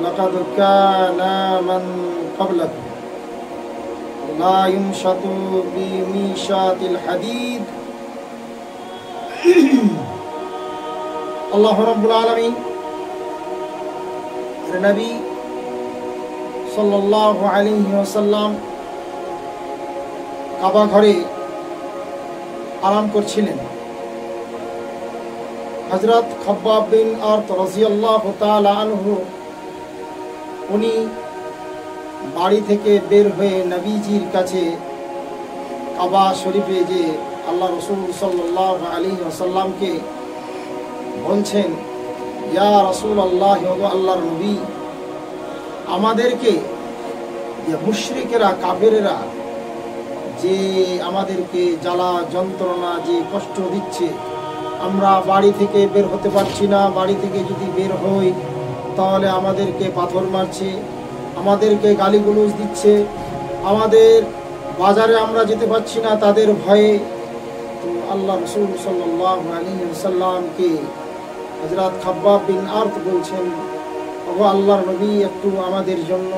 লাকাদ কানা মান ক্বাবলাকুম লা ইউমশাতু বিমিশাতিল হাদিদ। আল্লাহ রাব্বুল আলামিন নবী সাল্লাল্লাহু আলাইহি ওয়াসাল্লাম কাবা ঘরে আরাম করছিলেন। হযরত খাব্বাব বিন আরত রাদিয়াল্লাহু তাআলা আনহু উনি বাড়ি থেকে বের হয়ে নবীজির কাছে কাবা শরীফে যে আল্লাহ রাসূল সাল্লাল্লাহু আলাইহি ওয়াসাল্লামকে বলছেন, ইয়া রাসূলুল্লাহ, ওগো আল্লাহর নবী, আমাদেরকে যে মুশরিকেরা কাফেরেরা যে আমাদেরকে জ্বালা যন্ত্রণা যে কষ্ট দিচ্ছে, আমরা বাড়ি থেকে বের হতে পারছি না, বাড়ি থেকে যদি বের হই তাহলে আমাদেরকে পাথর মারছে, আমাদেরকে গালিগুলোজ দিচ্ছে, আমাদের বাজারে আমরা যেতে পারছি না তাদের ভয়ে। তো আল্লাহ রাসূল সাল্লাল্লাহু আলাইহি ওয়াসাল্লামকে হযরত খাব্বাব বিন আরত বলছেন, ওগো আল্লাহর নবী, একটু আমাদের জন্য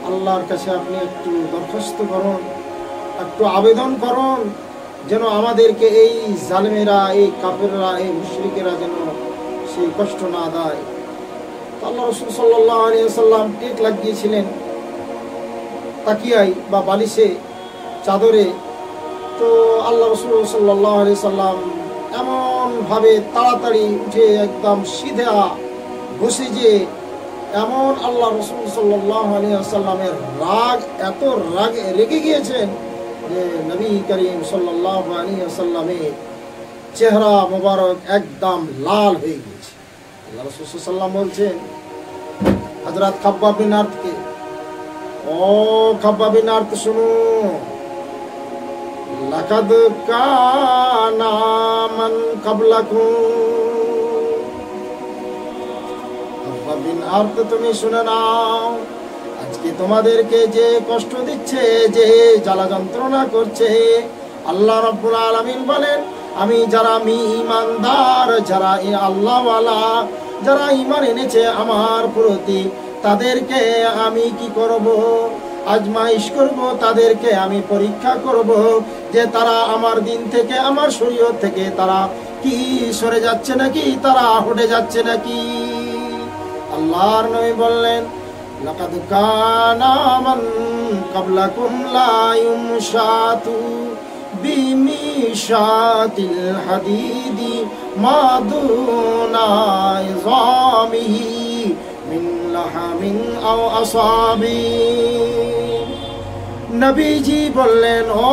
আল্লাহর কাছে আপনি একটু দরখাস্ত করুন, একটু আবেদন করুন, যেন আমাদেরকে এই জালেমেরা, এই কাফেররা, এই মুশরিকেরা যেন সেই কষ্ট না দেয়। আল্লাহ রাসূল সাল্লাল্লাহু আলাইহি ওয়াসাল্লাম টেক লাগিয়েছিলেন তাকিয়ায় বা বালিশে, চাদরে। তো আল্লাহ রাসূল সাল্লাল্লাহু আলাইহি ওয়াসাল্লাম এমন ভাবে তাড়াতাড়ি উঠে একদম সিধা বসে, যে এমন আল্লাহ রাসূল সাল্লাল্লাহু আলাইহি ওয়াসাল্লামের রাগ, এত রাগে রেগে গিয়েছেন যে নবী করিম সাল্লাল্লাহু আলাইহি ওয়াসাল্লামের চেহারা মোবারক একদম লাল হয়ে গিয়েছে। আল্লাহ রাসূল সাল্লাল্লাহু আলাইহি ওয়াসাল্লাম বলছেন হযরত খাব্বাব বিন আরতকে, ও খাব্বাব বিন আরত, শুনো, লাকাদ কানা মান ক্বাবলাকুম। খাব্বাব বিন আরত, তুমি শুনে নাও, আজকে তোমাদেরকে যে কষ্ট দিচ্ছে, যে জ্বালা যন্ত্রণা করছে, আল্লাহ রাব্বুল আলামিন বলেন, আমি যারা ঈমানদার, যারা আল্লাহওয়ালা, যারা ঈমান এনেছে আমার প্রতি, তাদেরকে আমি কি করব? আজমাইশ করব, তাদেরকে আমি পরীক্ষা করব যে তারা আমার দিন থেকে, আমার শরীয়ত থেকে তারা কি সরে যাচ্ছে নাকি, তারা হটে যাচ্ছে নাকি। আল্লাহর নবী বললেন, লাকাদ কানা মান ক্বাবলাকুম লা ইউমশাতু বিমিশাতিল হাদিদি মা দুনা ইযামিহি মিন লাহামিন আও আসাবি। নবীজি বললেন, ও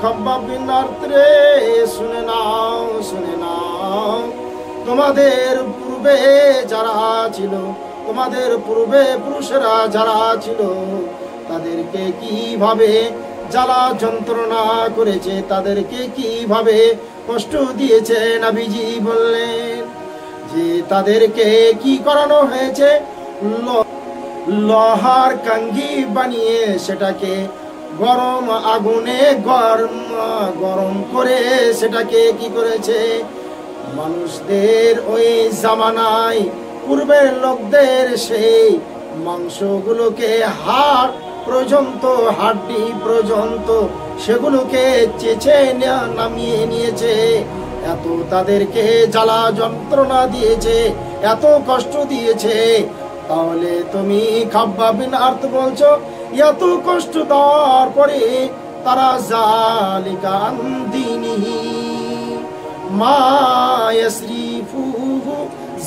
খাব্বাব বিন আরত রে, শুনে নাও, শুনে নাও, তোমাদের পূর্বে যারা ছিল, তোমাদের পূর্বে পুরুষেরা যারা ছিল, তাদেরকে কিভাবে জ্বালা যন্ত্রণা করেছে, তাদেরকে কিভাবে কষ্ট দিয়েছে। নবীজি বললেন যে তাদেরকে কি করানো হয়েছে, লোহার কাঙ্গি বানিয়ে সেটাকে গরম আগুনে গরম করে সেটাকে কি করেছে, মানুষদের ওই জামানায় পূর্বের লোকদের সেই মাংসগুলোকে হাড় পর্যন্ত, হাড্ডি পর্যন্ত সেগুলোকে চেঁচে নামিয়ে নিয়েছে। এত তাদেরকে জ্বালা যন্ত্রণা দিয়েছে, এত কষ্ট দিয়েছে। তাহলে তুমি খাব্বাব বিন আরত বলছো, এত কষ্ট দেওয়ার পরে তারা জালিকা আন দীনিহি মা ইয়াসরিফুহু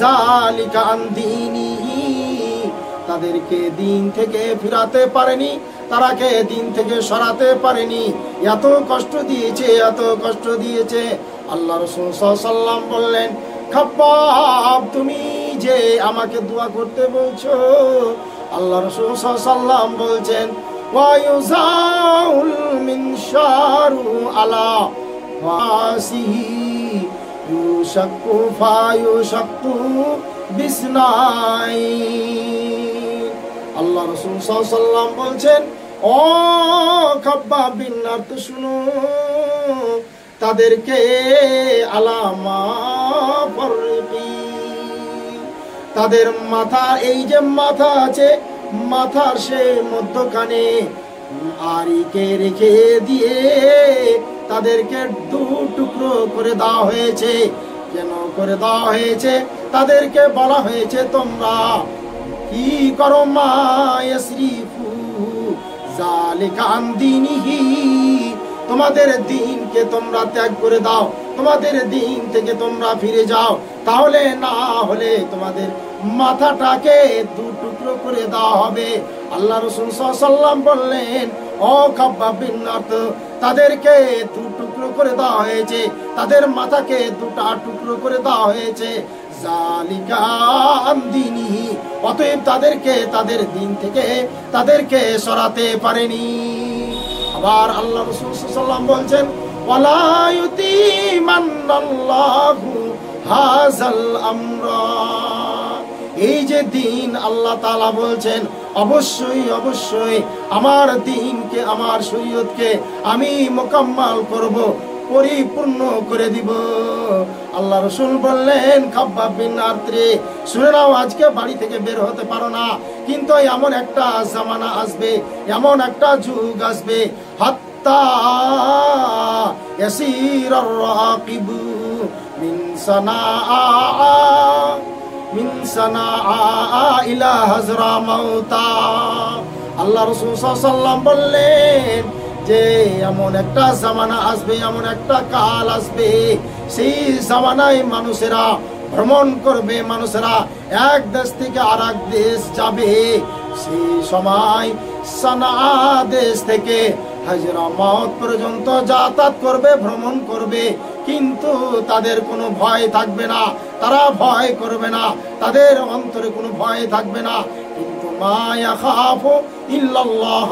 জালিকা আন দীনিহি, তাদেরকে দিন থেকে ফিরাতে পারেনি, তারাকে দিন থেকে সরাতে পারেনি, এত কষ্ট দিয়েছে, এত কষ্ট দিয়েছে। আল্লাহ রাসূল সাল্লাল্লাহু আলাইহি ওয়াসাল্লাম বললেন, খাব্বাব, তুমি যে আমাকে দোয়া করতে বলছো, আল্লাহ রাসূল সাল্লাল্লাহু আলাইহি ওয়াসাল্লাম বলছেন, ওয়া ইউজাউল মিনশারু আলা ফাসিহি ইউশাক্কু ফায়ুশাক্কু বিসনাই। আল্লাহ রাসূল সাল্লাল্লাহু আলাইহি ওয়াসাল্লাম বলছেন, ও খাব্বাব বিন আরত, শুনো, তাদেরকে আলামা ফরকি, তাদের মাথা, এই যে মাথা আছে, মাথার সে মধ্যখানে আড়িকে রেখে দিয়ে তাদেরকে দু টুকরো করে দেওয়া হয়েছে। কেন করে দেওয়া হয়েছে? তাদেরকে বলা হয়েছে তোমরা কি করো, মা ইয়াসরিফু যালিকা আন দীনিহি, তোমাদের দ্বীনকে তোমরা ত্যাগ করে দাও, তোমাদের দ্বীন থেকে তোমরা ফিরে যাও, তাহলে না হলে তোমাদের মাথাটাকে দু টুকরো করে দেওয়া হবে। আল্লাহ রাসূল সাল্লাল্লাহু আলাইহি ওয়াসাল্লাম বললেন, ও খাব্বাব বিন আরত, তাদেরকে দু টুকরো করে দেওয়া হয়েছে, তাদের মাথাকে দুটা টুকরো করে দেওয়া হয়েছে। যালিকা আন দীনিহি, অতএব তাদেরকে তাদের দ্বীন থেকে তাদেরকে সরাতে পারেনি। আবার আল্লাহ রাসূল সাল্লাল্লাহু আলাইহি ওয়াসাল্লাম বলছেন, ওয়ালা ইউতিমান্নাল্লাহু হাযাল আমরা, এই যে দ্বীন আল্লাহ তাআলা বলছেন অবশ্যই অবশ্যই আমার দ্বীনকে, আমার শরীয়তকে আমি মোকাম্মল করব, পরিপূর্ণ করে দিব। আল্লাহ রাসূল বললেন, খাব্বাব বিন আরত রে, শুনে নাও, আজকে বাড়ি থেকে বের হতে পারো না, কিন্তু এমন একটা জামানা আসবে, এমন একটা যুগ আসবে, হাত্তা ইয়াসিরার রাকিবু মিন সানাআ ইলা হাজরামাউতা। আল্লাহ রাসূল সাল্লাল্লাহু আলাইহি ওয়াসাল্লাম বললেন যে এমন একটা জামানা আসবে, এমন একটা কাল আসবে, সেই জামানায় মানুষেরা ভ্রমণ করবে, মানুষেরা এক দেশ থেকে আরেক দেশ যাবে। সেই সময় সানাআ দেশ থেকে হাজরামাউত পর্যন্ত যাতায়াত করবে, ভ্রমণ করবে, কিন্তু তাদের কোনো ভয় থাকবে না, তারা ভয় করবে না, তাদের অন্তরে কোনো ভয় থাকবে না। কিন্তু মা ইয়াখাফু ইল্লাল্লাহ,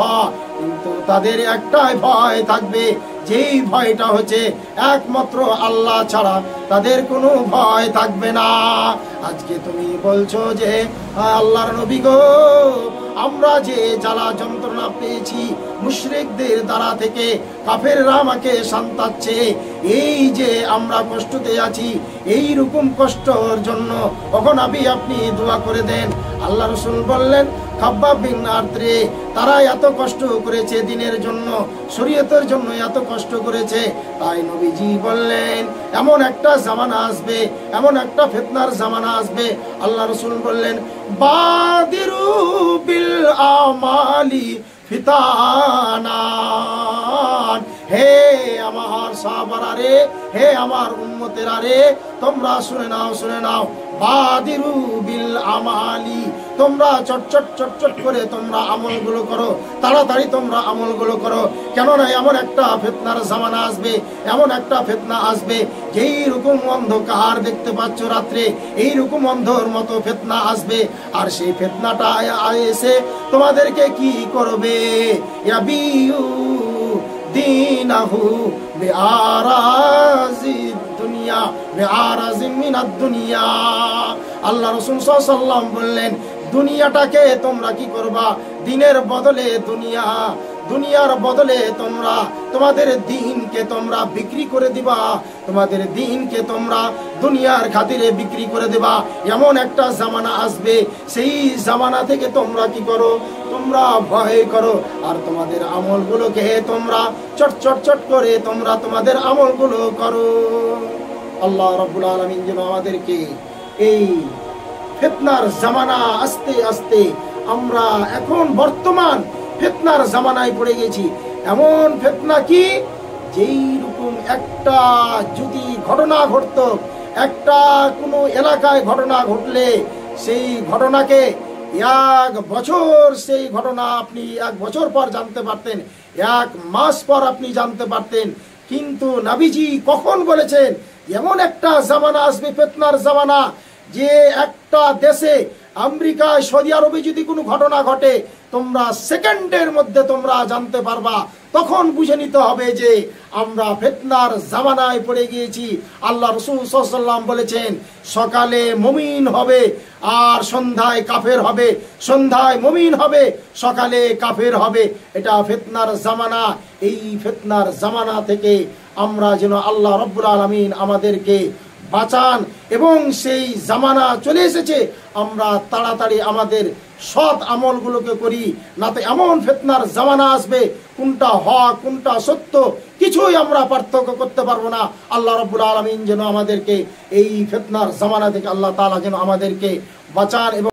কিন্তু তাদের একটাই ভয় থাকবে, যেই ভয়টা হচ্ছে একমাত্র আল্লাহ ছাড়া তাদের কোনো ভয় থাকবে না। আজকে তুমি বলছো যে আল্লাহর নবী গো, আমরা যে জ্বালা যন্ত্রণা পেয়েছি মুশরিকদের দ্বারা থেকে, কাফেররা আমাকে শান্তাচ্ছে, এই যে আমরা কষ্টতে আছি, এই রকম কষ্টর জন্য কখন আপনি দোয়া করে দেন। আল্লাহ রাসূল বললেন, খাব্বাব বিন আরত রে, তারা এত কষ্ট করেছে দ্বীনের জন্য, শরীয়তের জন্য এত কষ্ট করেছে, তাই নবীজি বললেন এমন একটা জামানা আসবে, এমন একটা ফিতনার জামানা আসবে। আল্লাহ রাসূল বললেন, বাদিরু বিল আমালি ফিতানান, হে আমার সাহাবারা রে, হে আমার উম্মতেরা রে, তোমরা শুনে নাও, শুনে নাও, বাদিরু বিল আমালি, তোমরা চটচট চটচট করে তোমরা আমলগুলো করো, তাড়াতাড়ি তোমরা আমলগুলো করো, কেননা এমন একটা ফিতনার জামানা আসবে, এমন একটা ফিতনা আসবে, যেই রকম অন্ধকার দেখতে পাচ্ছ রাত্রে, এই রকম অন্ধর মতো ফিতনা আসবে। আর সেই ফিতনাটা এসে তোমাদেরকে কি করবে? ইয়াবিউ দীনাহু বিআরাজিদ দুনিয়া বিআরাজিম মিনাদ দুনিয়া। আল্লাহ রাসূল সাল্লাল্লাহু আলাইহি ওয়াসাল্লাম বললেন, দুনিয়াটাকে তোমরা কি করবা? দ্বীনের বদলে দুনিয়া, দুনিয়ার বদলে তোমরা তোমাদের দ্বীনকে তোমরা বিক্রি করে দিবা, তোমাদের দ্বীনকে তোমরা দুনিয়ার খাতিরে বিক্রি করে দিবা। এমন একটা জামানা আসবে, সেই জামানা থেকে তোমরা কি করো? তোমরা ভয় করো, আর তোমাদের আমলগুলোকে তোমরা চট চট চট করে তোমরা তোমাদের আমলগুলো করো। আল্লাহ রাব্বুল আলামিন যেন আমাদেরকে এই ফিতনার জামানা, আস্তে আস্তে আমরা এখন বর্তমান ফিতনার জামানায় পড়ে গেছি। এমন ফিতনা কি, যেই রকম একটা যদি ঘটনা ঘটতো, একটা কোনো এলাকায় ঘটনা ঘটলে সেই ঘটনাকে এক বছর, সেই ঘটনা আপনি এক বছর পর জানতে পারতেন, এক মাস পর আপনি জানতে পারতেন। কিন্তু নবীজি কখন বলেছেন এমন একটা জামানা আসবে, ফিতনার জামানা, যে একটা দেশে আমেরিকায়, সৌদি আরবে যদি কোনো ঘটনা ঘটে, তোমরা সেকেন্ডের মধ্যে তোমরা জানতে পারবা। তখন বুঝে নিতে হবে যে আমরা ফিতনার জামানায় পড়ে গিয়েছি। আল্লাহ রাসূল সাল্লাল্লাহু আলাইহি ওয়াসাল্লাম বলেছেন, সকালে মুমিন হবে আর সন্ধ্যায় কাফের হবে, সন্ধ্যায় মুমিন হবে, সকালে কাফের হবে। এটা ফিতনার জামানা। এই ফিতনার জামানা থেকে আমরা যেন আল্লাহ রাব্বুল আলামিন আমাদেরকে বাঁচান। এবং সেই জামানা চলে এসেছে, আমরা তাড়াতাড়ি আমাদের সৎ আমলগুলোকে করি, নাতে এমন ফিতনার জামানা আসবে কোনটা হক কোনটা সত্য কিছুই আমরা পার্থক্য করতে পারবো না। আল্লাহ রাব্বুল আলামিন যেন আমাদেরকে এই ফিতনার জামানা থেকে আল্লাহ তাআলা যেন আমাদেরকে বাঁচান এবং